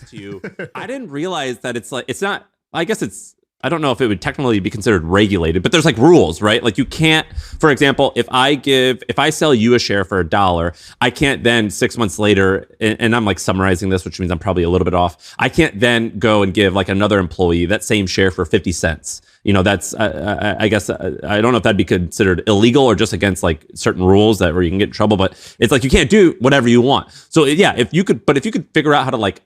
to you. I didn't realize that it's not, I guess I don't know if it would technically be considered regulated, but there's like rules, right? Like you can't, for example, if I sell you a share for $1, I can't then 6 months later, and I'm like summarizing this, which means I'm probably a little bit off. I can't then go and give like another employee that same share for 50 cents. That's, I guess, I don't know if that'd be considered illegal or just against like certain rules where you can get in trouble, but it's like, you can't do whatever you want. So yeah, if you could figure out how to like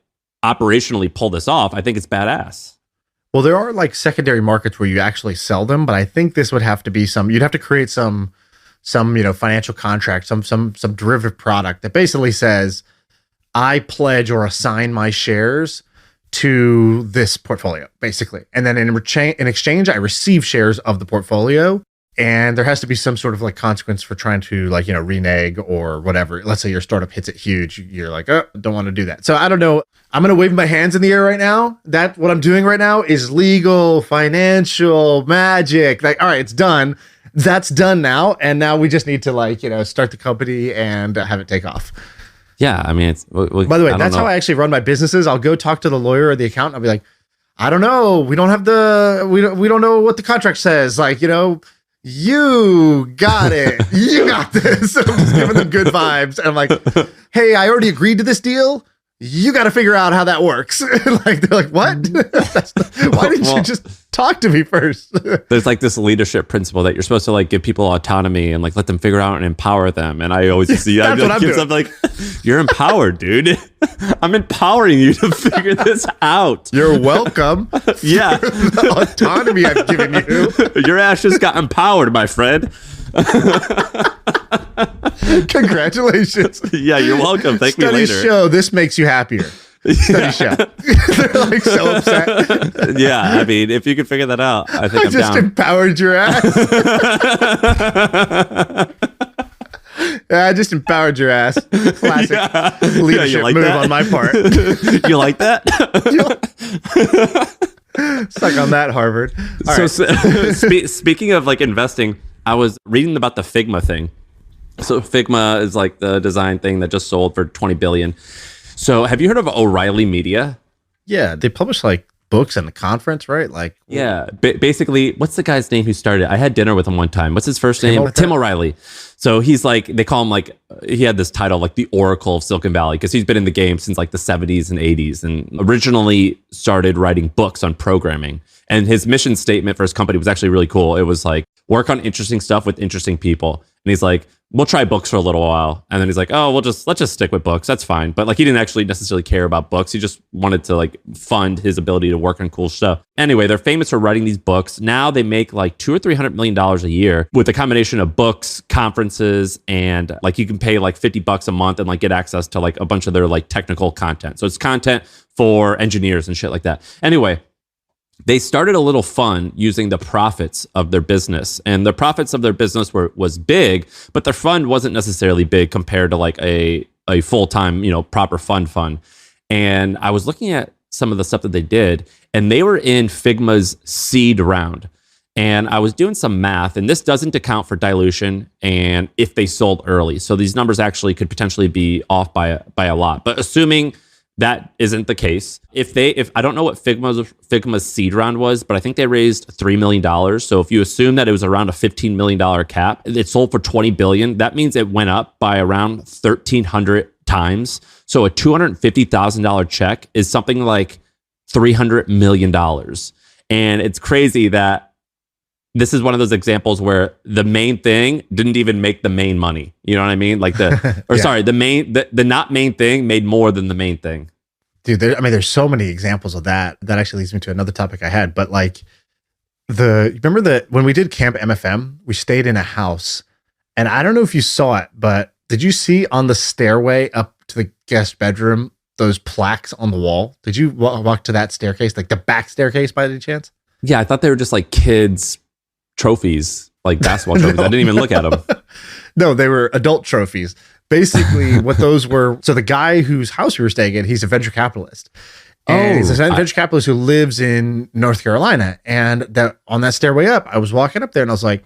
operationally pull this off, I think it's badass. Well, there are like secondary markets where you actually sell them, but I think this would have to be you'd have to create some financial contract, some derivative product that basically says, I pledge or assign my shares to this portfolio, basically. And then in exchange, I receive shares of the portfolio. And there has to be some sort of like consequence for trying to renege or whatever. Let's say your startup hits it huge. You're like, oh, don't want to do that. So I don't know. I'm going to wave my hands in the air right now. What I'm doing right now is legal, financial, magic. Like, all right, it's done. That's done now. And now we just need to start the company and have it take off. Yeah. I mean, by the way, that's how I actually run my businesses. I'll go talk to the lawyer or the accountant. I'll be like, I don't know. We don't have we don't know what the contract says. You got it. You got this. I'm just giving them good vibes. And I'm like, hey, I already agreed to this deal. You got to figure out how that works. They're like, what? Why didn't you just talk to me first? There's like this leadership principle that you're supposed to like give people autonomy and like let them figure out and empower them. And I always see that's what I'm doing. I'm like, you're empowered, dude. I'm empowering you to figure this out. You're welcome. Yeah. The autonomy I've given you. Your ass just got empowered, my friend. Congratulations. Yeah, you're welcome. Thank me later. Studies show this makes you happier. Studies show. They're like so upset. Yeah, I mean, if you could figure that out, I think I'm just down. Empowered your ass. I just empowered your ass. Classic leadership move on my part. You like that? Suck on that, Harvard. All right. Speaking of like investing, I was reading about the Figma thing. So Figma is like the design thing that just sold for $20 billion. So have you heard of O'Reilly Media? Yeah, they publish like books and a conference, right? Like, yeah, basically, what's the guy's name who started it? I had dinner with him one time. What's his first name? Tim O'Reilly. So he's like, they call him like, he had this title like the Oracle of Silicon Valley because he's been in the game since like the 70s and 80s and originally started writing books on programming. And his mission statement for his company was actually really cool. It was like, work on interesting stuff with interesting people. And he's like, we'll try books for a little while. And then he's like, oh, let's just stick with books. That's fine. But like, he didn't actually necessarily care about books. He just wanted to like fund his ability to work on cool stuff. Anyway, they're famous for writing these books. Now they make like $200 or $300 million a year with a combination of books, conferences, and like you can pay like $50 a month and like get access to like a bunch of their like technical content. So it's content for engineers and shit like that. Anyway, they started a little fund using the profits of their business, and the profits of their business was big, but their fund wasn't necessarily big compared to like a full-time, proper fund. And I was looking at some of the stuff that they did, and they were in Figma's seed round. And I was doing some math, and this doesn't account for dilution and if they sold early. So these numbers actually could potentially be off by a lot. But assuming that isn't the case. If I don't know what Figma's seed round was, but I think they raised $3 million. So if you assume that it was around a $15 million cap, it sold for $20 billion. That means it went up by around 1,300 times. So a $250,000 check is something like $300 million. And it's crazy that this is one of those examples where the main thing didn't even make the main money. You know what I mean? Like the not main thing made more than the main thing. Dude, there's so many examples of that. That actually leads me to another topic I had. But like remember that when we did Camp MFM, we stayed in a house, and I don't know if you saw it, but did you see on the stairway up to the guest bedroom those plaques on the wall? Did you walk to that staircase, like the back staircase, by any chance? Yeah, I thought they were just like kids' trophies, like basketball trophies. I didn't even look at them. No, they were adult trophies. Basically, what those were. So the guy whose house we were staying at, he's a venture capitalist. And he's a venture capitalist who lives in North Carolina. And that on that stairway up, I was walking up there and I was like,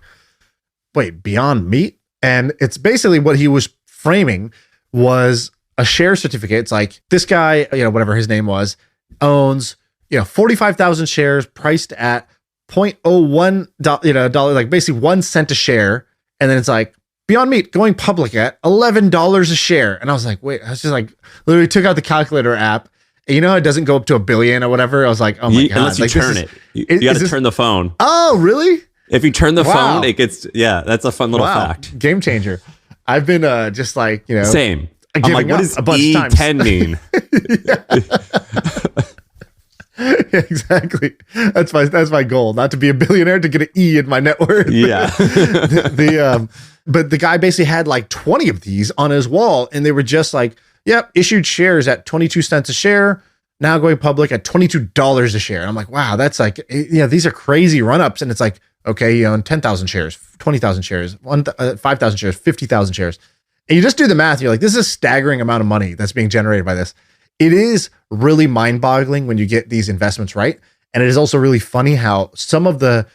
wait, Beyond Meat? And it's basically what he was framing was a share certificate. It's like this guy, whatever his name was, owns, 45,000 shares priced at 0.01 dollar, like basically 1 cent a share. And then it's like Beyond Meat going public at $11 a share. And I was like, wait, I was just like, literally took out the calculator app. And it doesn't go up to $1 billion or whatever. I was like, oh my God. Unless you turn it. You got to turn the phone. Oh, really? If you turn the phone, it gets, that's a fun little fact. Game changer. I've been just like, Same. I'm like, what does E10 mean? Yeah, exactly. That's my goal, not to be a billionaire, to get an E in my net worth. Yeah. But the guy basically had like 20 of these on his wall, and they were just like, yep, issued shares at 22 cents a share, now going public at $22 a share. And I'm like, wow, that's like, these are crazy run-ups. And it's like, okay, you own 10,000 shares, 20,000 shares, 5,000 shares, 50,000 shares. And you just do the math. You're like, this is a staggering amount of money that's being generated by this. It is really mind-boggling when you get these investments right. And it is also really funny how some of the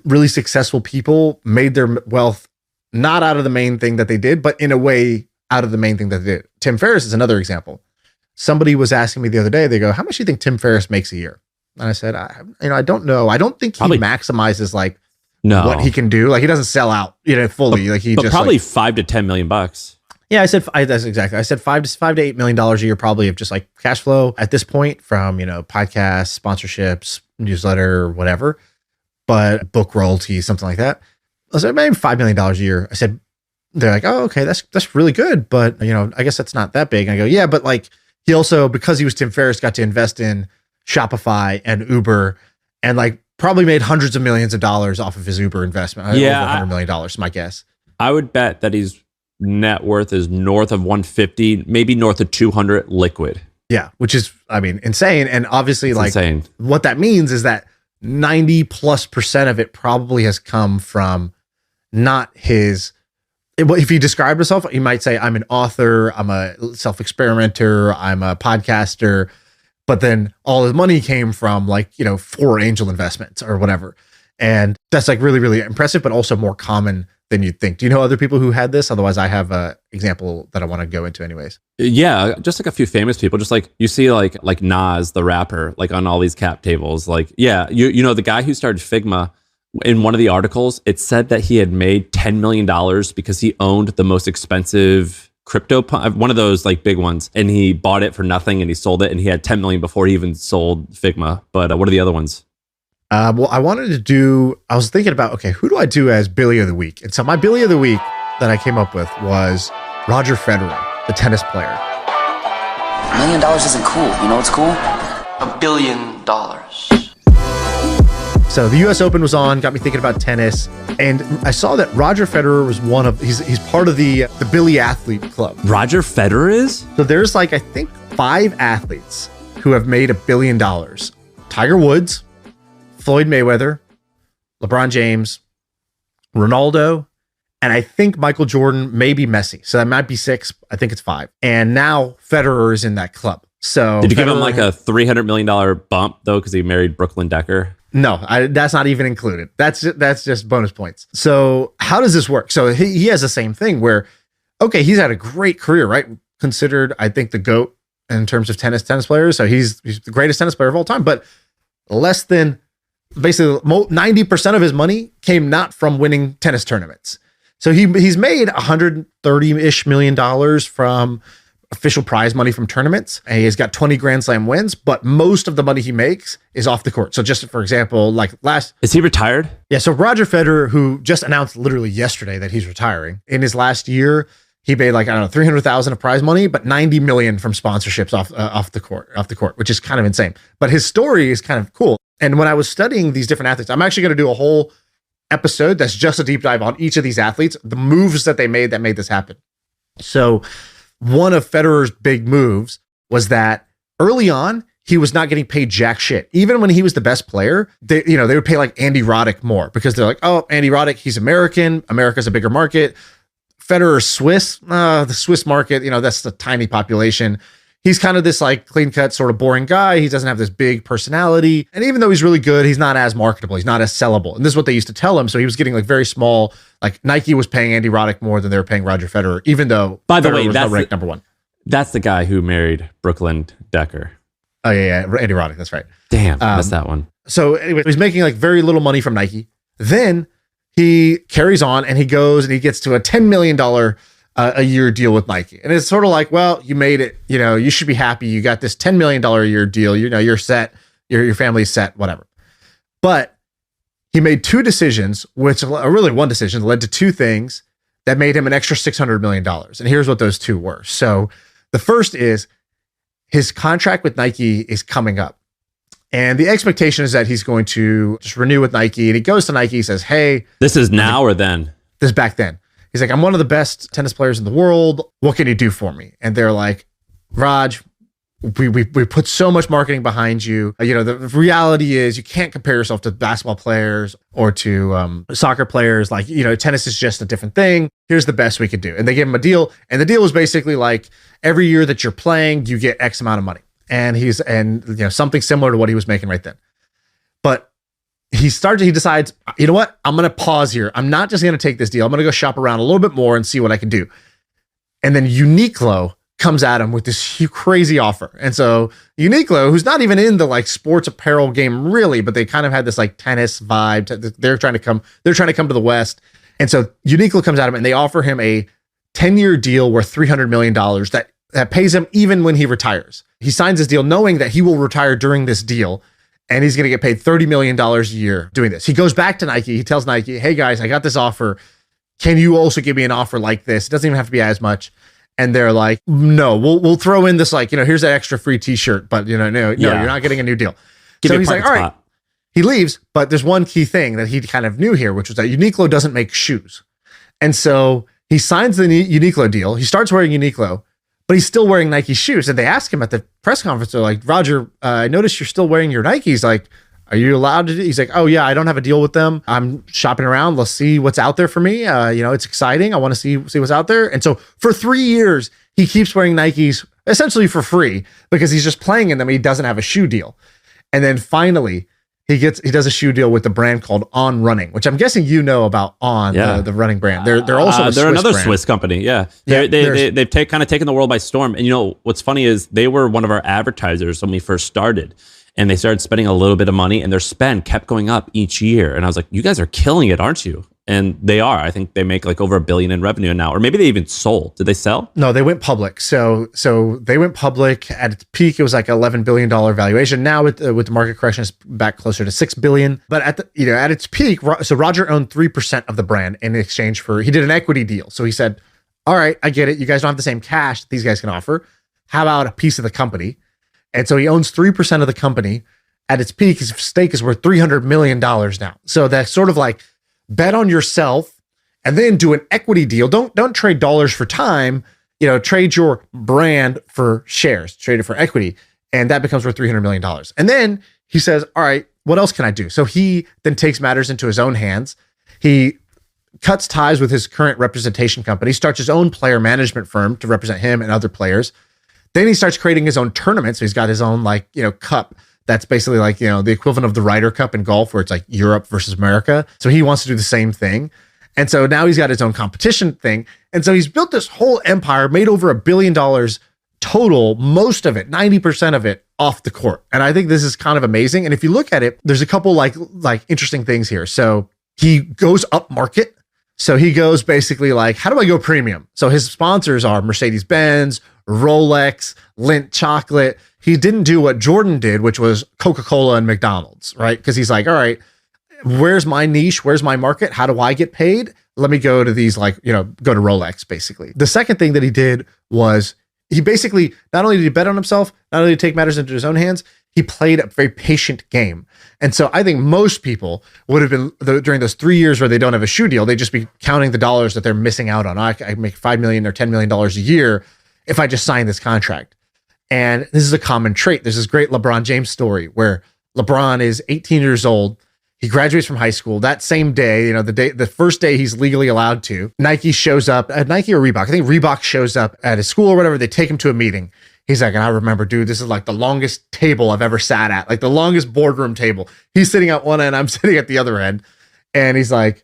really successful people made their wealth not out of the main thing that they did, but in a way out of the main thing that they did. Tim Ferriss is another example. Somebody was asking me the other day, they go, how much do you think Tim Ferriss makes a year? And I said, I don't know. I don't think he maximizes what he can do. Like, he doesn't sell out, fully. But probably $5 to $10 million. Yeah, that's exactly. I said $5 to $8 million a year, probably, of just like cash flow at this point from, podcasts, sponsorships, newsletter, whatever, but book royalties, something like that. I said maybe $5 million a year. I said, they're like, oh, okay, that's really good, but I guess that's not that big. And I go, yeah, but like, he also, because he was Tim Ferriss, got to invest in Shopify and Uber, and like probably made hundreds of millions of dollars off of his Uber investment. Yeah, over $100 million, my guess. I would bet that his net worth is north of 150, maybe north of 200 liquid. Yeah, which is, insane. And obviously, it's insane. What that means is that 90+% of it probably has come from not his. If he described himself, he might say, I'm an author, I'm a self-experimenter, I'm a podcaster. But then all his money came from 4 angel investments or whatever. And that's like really, really impressive, but also more common than you'd think. Do you know other people who had this? Otherwise, I have an example that I want to go into anyways. Yeah, just like a few famous people, just like you see like Nas, the rapper, like on all these cap tables. Like, yeah, the guy who started Figma, in one of the articles, it said that he had made $10 million because he owned the most expensive crypto, one of those like big ones, and he bought it for nothing and he sold it, and he had 10 million before he even sold Figma. But what are the other ones? Well, I was thinking about, okay, who do I do as Billy of the Week? And so my Billy of the Week that I came up with was Roger Federer, the tennis player. $1 million isn't cool. You know what's cool? $1 billion. So the US Open was on, got me thinking about tennis, and I saw that Roger Federer was he's part of the Billy Athlete Club. Roger Federer is? So there's I think 5 athletes who have made $1 billion. Tiger Woods, Floyd Mayweather, LeBron James, Ronaldo, and I think Michael Jordan, maybe Messi. So that might be 6. I think it's 5. And now Federer is in that club. So did you give him like a $300 million bump though, because he married Brooklyn Decker? No, that's not even included. That's just bonus points. So how does this work? So he has the same thing where, okay, he's had a great career, right? Considered, I think, the GOAT in terms of tennis players. So he's the greatest tennis player of all time, but less than basically 90% of his money came not from winning tennis tournaments. So he's made $130-ish million from official prize money from tournaments, and he's got 20 Grand Slam wins, but most of the money he makes is off the court. So just for example, is he retired? Yeah. So Roger Federer, who just announced literally yesterday that he's retiring, in his last year, he made 300,000 of prize money, but 90 million from sponsorships off the court, which is kind of insane. But his story is kind of cool. And when I was studying these different athletes, I'm actually going to do a whole episode that's just a deep dive on each of these athletes, the moves that they made that made this happen. So one of Federer's big moves was that early on, he was not getting paid jack shit. Even when he was the best player, they would pay like Andy Roddick more because they're like, oh, Andy Roddick, he's American. America's a bigger market. Federer's Swiss. The Swiss market, that's a tiny population. He's kind of this clean cut, sort of boring guy. He doesn't have this big personality. And even though he's really good, he's not as marketable. He's not as sellable. And this is what they used to tell him. So he was getting very small, Nike was paying Andy Roddick more than they were paying Roger Federer, even though by the Federer way, was not ranked number 1. That's the guy who married Brooklyn Decker. Oh yeah, Andy Roddick. That's right. Damn, missed that one. So anyway, he's making like very little money from Nike. Then he carries on and he goes and he gets to a $10 million a year deal with Nike. And it's sort of like, well, you made it, you should be happy. You got this $10 million a year deal. You're set. Your family's set, whatever. But he made two decisions, really one decision led to two things that made him an extra $600 million. And here's what those two were. So the first is his contract with Nike is coming up. And the expectation is that he's going to just renew with Nike. And he goes to Nike, he says, hey. This is now or then? This is back then. He's like, I'm one of the best tennis players in the world. What can you do for me? And they're like, Raj, we put so much marketing behind you. The reality is you can't compare yourself to basketball players or to soccer players. Like, tennis is just a different thing. Here's the best we could do. And they gave him a deal. And the deal was basically like, every year that you're playing, you get X amount of money. And something similar to what he was making right then. But he decides, you know what? I'm going to pause here. I'm not just going to take this deal. I'm going to go shop around a little bit more and see what I can do. And then Uniqlo comes at him with this crazy offer. And so Uniqlo, who's not even in the like sports apparel game really, but they kind of had this like tennis vibe. They're trying to come to the West. And so Uniqlo comes at him and they offer him a 10-year deal worth $300 million that pays him even when he retires. He signs this deal knowing that he will retire during this deal and he's going to get paid $30 million a year doing this. He goes back to Nike. He tells Nike, hey guys, I got this offer. Can you also give me an offer like this? It doesn't even have to be as much. And they're like, no, we'll throw in this, like, here's that extra free t-shirt, but no, you're not getting a new deal. So he's like, all right, he leaves. But there's one key thing that he kind of knew here, which was that Uniqlo doesn't make shoes. And so he signs the Uniqlo deal. He starts wearing Uniqlo, but he's still wearing Nike shoes. And they ask him at the press conference, they're like, Roger, I noticed you're still wearing your Nikes. Like, are you allowed to do? He's like, oh yeah, I don't have a deal with them. I'm shopping around. Let's see what's out there for me. It's exciting. I want to see what's out there. And so for 3 years, he keeps wearing Nikes essentially for free because he's just playing in them. He doesn't have a shoe deal. And then finally he does a shoe deal with the brand called On Running, which I'm guessing about On, the running brand. They're also they're another brand. Swiss company. Yeah. They've kind of taken the world by storm. And what's funny is they were one of our advertisers when we first started. And they started spending a little bit of money and their spend kept going up each year. And I was like, you guys are killing it, aren't you? And they are. I think they make like over $1 billion in revenue now, or maybe they even sold. Did they sell? No, they went public. So they went public at its peak. It was like $11 billion valuation. Now with the market correction, it's back closer to $6 billion. But at its peak, so Roger owned 3% of the brand in exchange for, he did an equity deal. So he said, all right, I get it. You guys don't have the same cash that these guys can offer. How about a piece of the company? And so he owns 3% of the company. At its peak, his stake is worth $300 million now. So that's sort of like bet on yourself and then do an equity deal. Don't trade dollars for time, trade your brand for shares, trade it for equity. And that becomes worth $300 million. And then he says, all right, what else can I do? So he then takes matters into his own hands. He cuts ties with his current representation company, starts his own player management firm to represent him and other players. Then he starts creating his own tournament. So he's got his own cup. That's basically like, the equivalent of the Ryder Cup in golf where it's like Europe versus America. So he wants to do the same thing. And so now he's got his own competition thing. And so he's built this whole empire, made over $1 billion total, most of it, 90% of it off the court. And I think this is kind of amazing. And if you look at it, there's a couple like interesting things here. So he goes up market. So he goes basically like, how do I go premium? So his sponsors are Mercedes-Benz, Rolex, Lindt chocolate. He didn't do what Jordan did, which was Coca-Cola and McDonald's, right? Because he's like, all right, where's my niche? Where's my market? How do I get paid? Let me go to these, go to Rolex, basically. The second thing that he did was he basically, not only did he bet on himself, not only did he take matters into his own hands, he played a very patient game. And so I think most people would have been, during those 3 years where they don't have a shoe deal, they'd just be counting the dollars that they're missing out on. I make $5 million or $10 million a year if I just sign this contract. And this is a common trait. There's this great LeBron James story where LeBron is 18 years old. He graduates from high school. That same day, the first day he's legally allowed to, Nike shows up, Nike or Reebok. I think Reebok shows up at his school or whatever. They take him to a meeting. He's like, and I remember, dude, this is like the longest table I've ever sat at, like the longest boardroom table. He's sitting at one end, I'm sitting at the other end. And he's like,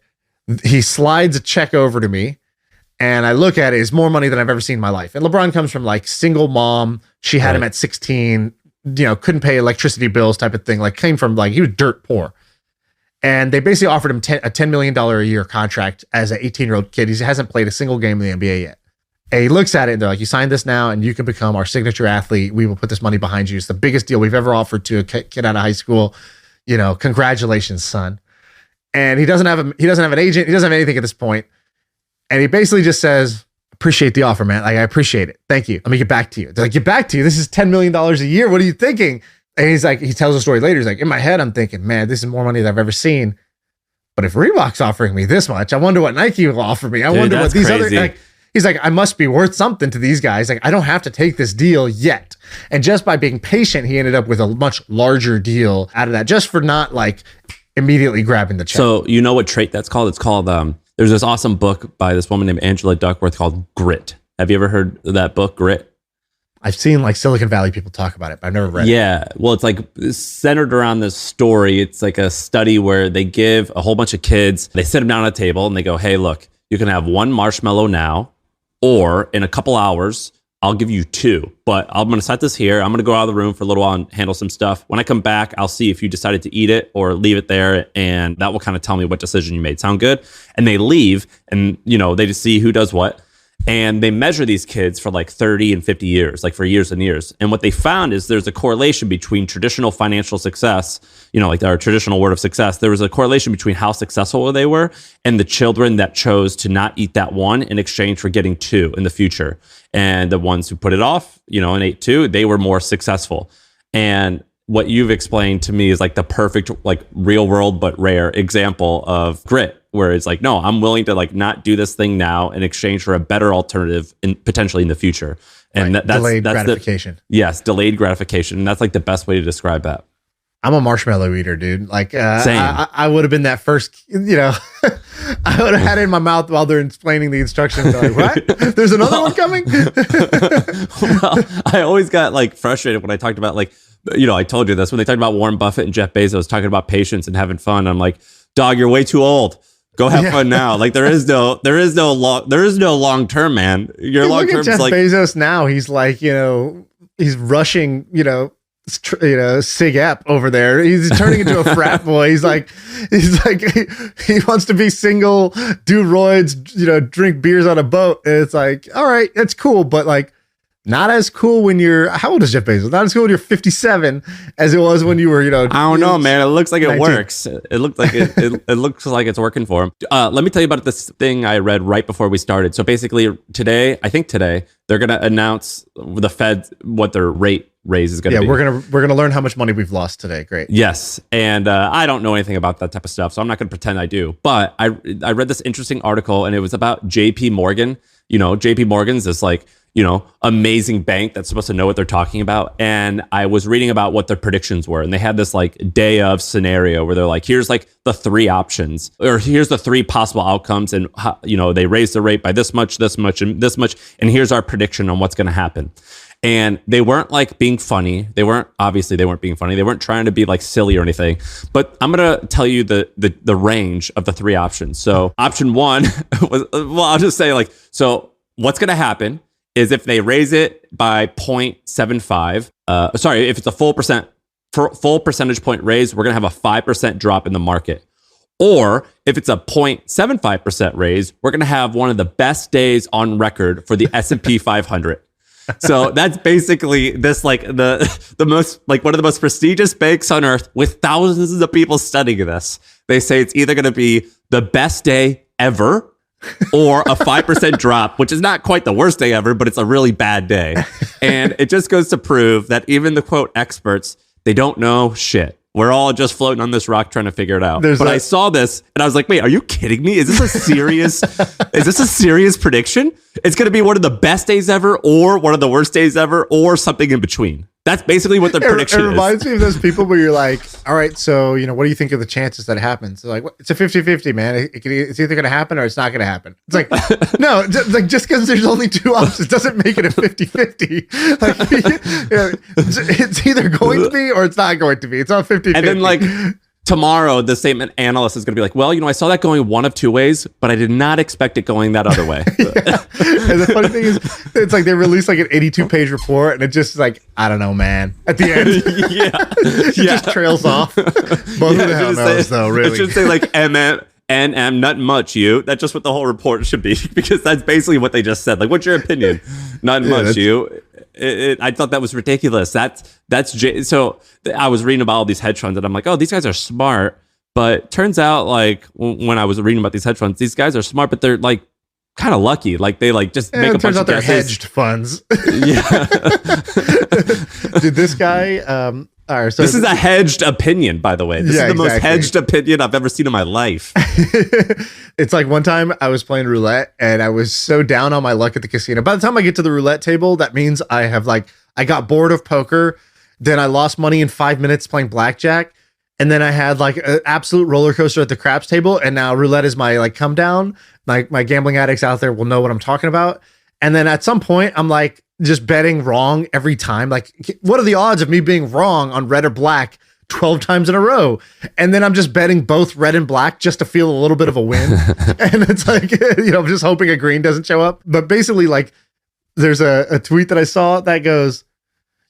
he slides a check over to me. And I look at it, it's more money than I've ever seen in my life. And LeBron comes from like single mom. She had him at 16, couldn't pay electricity bills type of thing. Like came from like, he was dirt poor. And they basically offered him a $10 million a year contract as an 18-year-old kid. He hasn't played a single game in the NBA yet. And he looks at it and they're like, you sign this now and you can become our signature athlete. We will put this money behind you. It's the biggest deal we've ever offered to a kid out of high school. Congratulations, son. And he doesn't have an agent. He doesn't have anything at this point. And he basically just says, appreciate the offer, man. Like, I appreciate it. Thank you. Let me get back to you. They're like, get back to you. This is $10 million a year. What are you thinking? And he's like, he tells a story later. He's like, in my head, I'm thinking, man, this is more money than I've ever seen. But if Reebok's offering me this much, I wonder what Nike will offer me. I wonder what these crazy. Other, he's like, I must be worth something to these guys. Like, I don't have to take this deal yet. And just by being patient, he ended up with a much larger deal out of that, just for not like immediately grabbing the check. So you know what trait that's called? It's called, there's this awesome book by this woman named Angela Duckworth called Grit. Have you ever heard of that book, Grit? I've seen like Silicon Valley people talk about it, but I've never read it. Yeah. Well, it's like centered around this story. It's like a study where they give a whole bunch of kids, they sit them down at a table and they go, hey, look, you can have one marshmallow now, or in a couple hours, I'll give you two, but I'm going to set this here. I'm going to go out of the room for a little while and handle some stuff. When I come back, I'll see if you decided to eat it or leave it there. And that will kind of tell me what decision you made. Sound good? And they leave and, they just see who does what. And they measure these kids for like 30 and 50 years, like for years and years. And what they found is there's a correlation between traditional financial success, like our traditional word of success. There was a correlation between how successful they were and the children that chose to not eat that one in exchange for getting two in the future. And the ones who put it off, and ate two, they were more successful. And what you've explained to me is like the perfect, like real world, but rare example of grit, where it's like, no, I'm willing to like not do this thing now in exchange for a better alternative potentially in the future. And right. That's delayed gratification. Yes. Delayed gratification. And that's like the best way to describe that. I'm a marshmallow eater, dude. Like, Same. I would have been that first, I would have had it in my mouth while they're explaining the instructions. Like, what? There's another one coming? Well, I always got like frustrated when I talked about like, I told you this, when they talked about Warren Buffett and Jeff Bezos talking about patience and having fun. I'm like, dog, you're way too old. Go have fun now. Like there is no long term, man. Your long term is like Bezos now. He's like, he's rushing, Sig Ep over there. He's turning into a frat boy. He's like, he wants to be single, do roids, drink beers on a boat. And it's like, all right, that's cool, but like, not as cool when you're, how old is Jeff Bezos? Not as cool when you're 57 as it was when you were, I don't know, man. It looks like 19. It works. It looks like it looks like it's working for him. Let me tell you about this thing I read right before we started. So basically today, they're going to announce the Fed, what their rate raise is going to be. Yeah, we're going to learn how much money we've lost today. Great. Yes. And I don't know anything about that type of stuff, so I'm not going to pretend I do. But I read this interesting article and it was about JP Morgan. JP Morgan's this like, amazing bank that's supposed to know what they're talking about. And I was reading about what their predictions were. And they had this like day of scenario where they're like, here's like the three options, or here's the three possible outcomes. And, they raised the rate by this much, and this much. And here's our prediction on what's going to happen. And they weren't like being funny. They weren't being funny. They weren't trying to be like silly or anything. But I'm going to tell you the range of the three options. So option one was, I'll just say like, so what's going to happen is if they raise it by 0.75, if it's a full percentage point raise, we're going to have a 5% drop in the market. Or if it's a 0.75% raise, we're going to have one of the best days on record for the S&P 500. So that's basically this, like the most, like one of the most prestigious banks on earth with thousands of people studying this. They say it's either going to be the best day ever or a 5% drop, which is not quite the worst day ever, but it's a really bad day. And it just goes to prove that even the quote experts, they don't know shit. We're all just floating on this rock trying to figure it out. I saw this and I was like, wait, are you kidding me? Is this a serious prediction? It's going to be one of the best days ever or one of the worst days ever or something in between. That's basically what the prediction is. It reminds me of those people where you're like, all right, so, what do you think of the chances that it happens? They're like, it's a 50-50, man. It's either going to happen or it's not going to happen. It's like, no, just because there's only two options doesn't make it a 50-50. Like, it's either going to be or it's not going to be. It's not 50-50. And then like tomorrow the same analyst is going to be like, well, I saw that going one of two ways, but I did not expect it going that other way. Yeah. And the funny thing is, it's like they released like an 82-page report, and it just like, I don't know, man. At the end, it just trails off. But who the hell knows, though, really? It should say like NM, nothing much, you. That's just what the whole report should be, because that's basically what they just said. Like, what's your opinion? Nothing much, you. I thought that was ridiculous. So I was reading about all these hedge funds, and I'm like, oh, these guys are smart. But turns out, like, when I was reading about these hedge funds, these guys are smart, but they're like kind of lucky. Like, they like just make a bunch of guesses. Turns out they're hedged funds. Yeah. Did this guy? All right, so this is a hedged opinion, by the way. This is the most hedged opinion I've ever seen in my life. It's like one time I was playing roulette and I was so down on my luck at the casino. By the time I get to the roulette table, that means I got bored of poker. Then I lost money in 5 minutes playing blackjack. And then I had like an absolute roller coaster at the craps table. And now roulette is my like come down. My gambling addicts out there will know what I'm talking about. And then at some point I'm like, just betting wrong every time. Like, what are the odds of me being wrong on red or black 12 times in a row? And then I'm just betting both red and black just to feel a little bit of a win. And it's like, just hoping a green doesn't show up. But basically, like, there's a tweet that I saw that goes,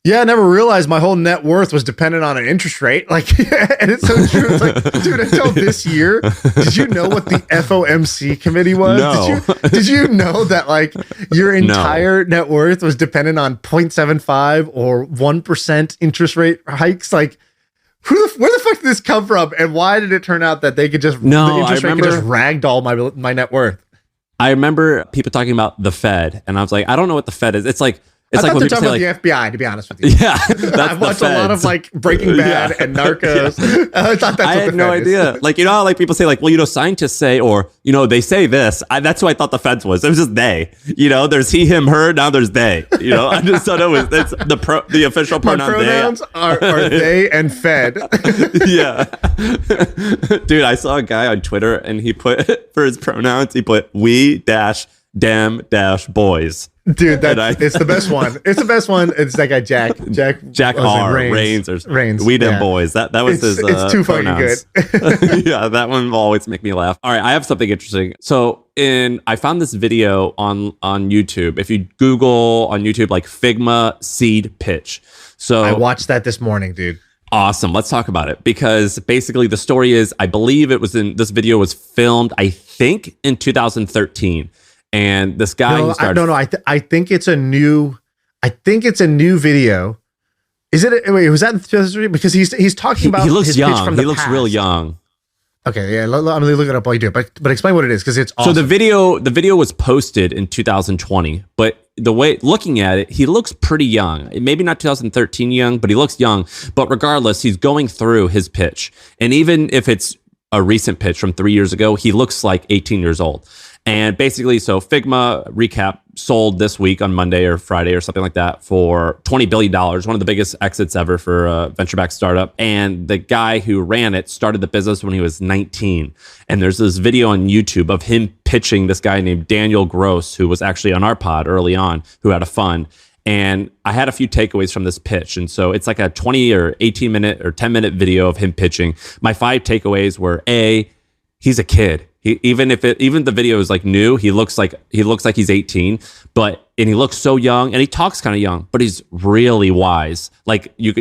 yeah, I never realized my whole net worth was dependent on an interest rate. Like, and it's so true. It's like, dude, until this year, did you know what the FOMC committee was? No. Did you know that like your entire net worth was dependent on 0.75 or 1% interest rate hikes? Like, where the fuck did this come from? And why did it turn out that they could just the interest rate could just ragdoll my net worth? I remember people talking about the Fed, and I was like, I don't know what the Fed is. It's like, I like thought they're talking about the FBI, to be honest with you. Yeah, I've watched a lot of like Breaking Bad and Narcos. Yeah. I thought that's I had no idea. Like, how like people say like, well, scientists say, or they say this. That's what I thought the Feds was. It was just they. There's he, him, her. Now there's they. I just thought it's the official pronoun. My pronouns they are they and Fed. Yeah, dude, I saw a guy on Twitter, and he put for his pronouns, he put we dash dem dash boys. Dude, it's the best one. It's the best one. It's that guy Jack R. Rains. We them boys. That was his. It's too pronouns. Fucking good. Yeah, that one will always make me laugh. All right, I have something interesting. So I found this video on YouTube. If you Google on YouTube like Figma seed pitch. So I watched that this morning, dude. Awesome. Let's talk about it, because basically the story is, I believe this video was filmed, I think, in 2013. And this guy who started... I think it's a new video. Is it? Wait, was that in 2003? Because he's talking about. He looks his young. Pitch from He the looks past. real young. Okay, yeah. I'm gonna look it up while you do it. But explain what it is, because it's awesome. So the video was posted in 2020, but the way looking at it, he looks pretty young. Maybe not 2013 young, but he looks young. But regardless, he's going through his pitch, and even if it's a recent pitch from 3 years ago, he looks like 18 years old. And basically, so Figma recap sold this week on Monday or Friday or something like that for $20 billion, one of the biggest exits ever for a venture-backed startup. And the guy who ran it started the business when he was 19. And there's this video on YouTube of him pitching this guy named Daniel Gross, who was actually on our pod early on, who had a fund. And I had a few takeaways from this pitch. And so it's like a 20 or 18 minute or 10-minute video of him pitching. My 5 takeaways were, A, he's a kid. Even the video is like new, he looks like he's 18, and he looks so young, and he talks kind of young, but he's really wise. Like you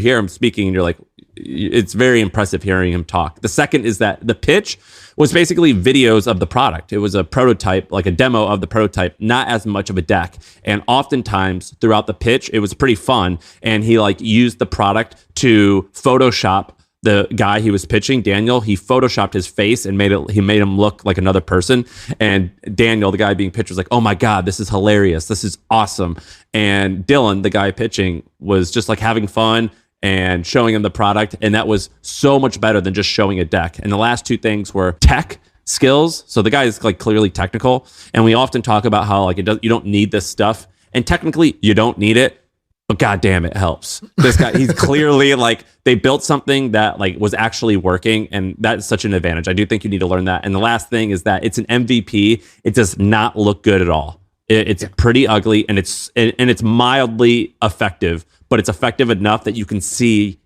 hear him speaking, and you're like, it's very impressive hearing him talk. The second is that the pitch was basically videos of the product. It was a prototype, like a demo of the prototype, not as much of a deck. And oftentimes throughout the pitch, it was pretty fun, and he like used the product to Photoshop the guy he was pitching, Daniel. He photoshopped his face and made him look like another person. And Daniel, the guy being pitched, was like, "Oh my God, this is hilarious. This is awesome." And Dylan, the guy pitching, was just like having fun and showing him the product. And that was so much better than just showing a deck. And the last 2 things were tech skills. So the guy is like clearly technical. And we often talk about how like you don't need this stuff. And technically you don't need it. But goddamn, it helps. This guy, he's clearly like, they built something that like was actually working, and that's such an advantage. I do think you need to learn that. And the last thing is that it's an MVP. It does not look good at all. It's pretty ugly, and it's mildly effective, but it's effective enough that you can see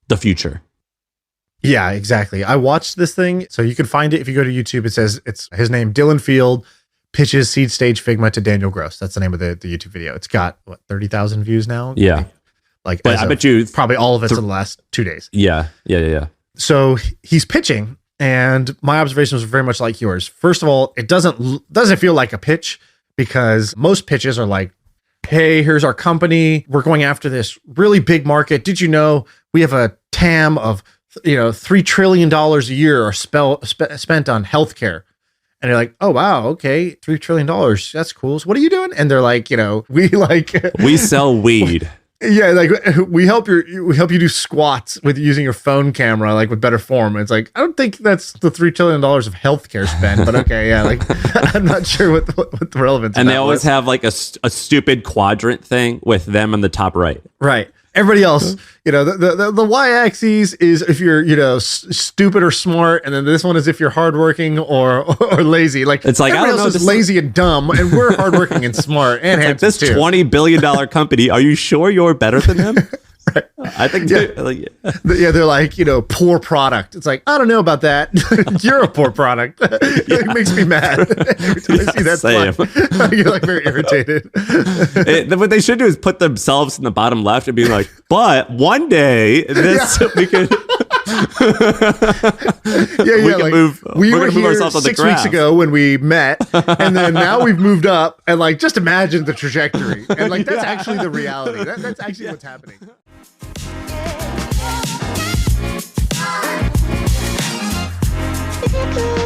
the future. Yeah, exactly. I watched this thing. So you can find it if you go to YouTube. It says it's his name, Dylan Field, pitches seed stage Figma to Daniel Gross. That's the name of the YouTube video. It's got, what, 30,000 views now? Yeah. Like, but I bet you probably all of it's in the last 2 days. Yeah. So he's pitching, and my observations were very much like yours. First of all, it doesn't feel like a pitch, because most pitches are like, hey, here's our company. We're going after this really big market. Did you know we have a TAM of, $3 trillion a year are spent on healthcare? And you're like, oh, wow, okay, $3 trillion. That's cool. So what are you doing? And they're like, we sell weed. Yeah, like we help you do squats with using your phone camera, like with better form. And it's like, I don't think that's the $3 trillion of healthcare spend, but okay, yeah, like I'm not sure what the relevance. And they always have like a stupid quadrant thing with them on the top right. Right. Everybody else, the y-axis is if you're, stupid or smart, and then this one is if you're hardworking or lazy. Like, it's like, everybody else is lazy and dumb, and we're hardworking and smart and handsome this too. $20 billion company. Are you sure you're better than them? Right. I think, they're like, poor product. It's like, I don't know about that. You're a poor product. It makes me mad every time I see that slide. You're like very irritated. What they should do is put themselves in the bottom left and be like, but one day we could. We were here 6 weeks ago when we met, and then now we've moved up, and like, just imagine the trajectory, and like that's actually the reality. That's actually what's happening. Thank you.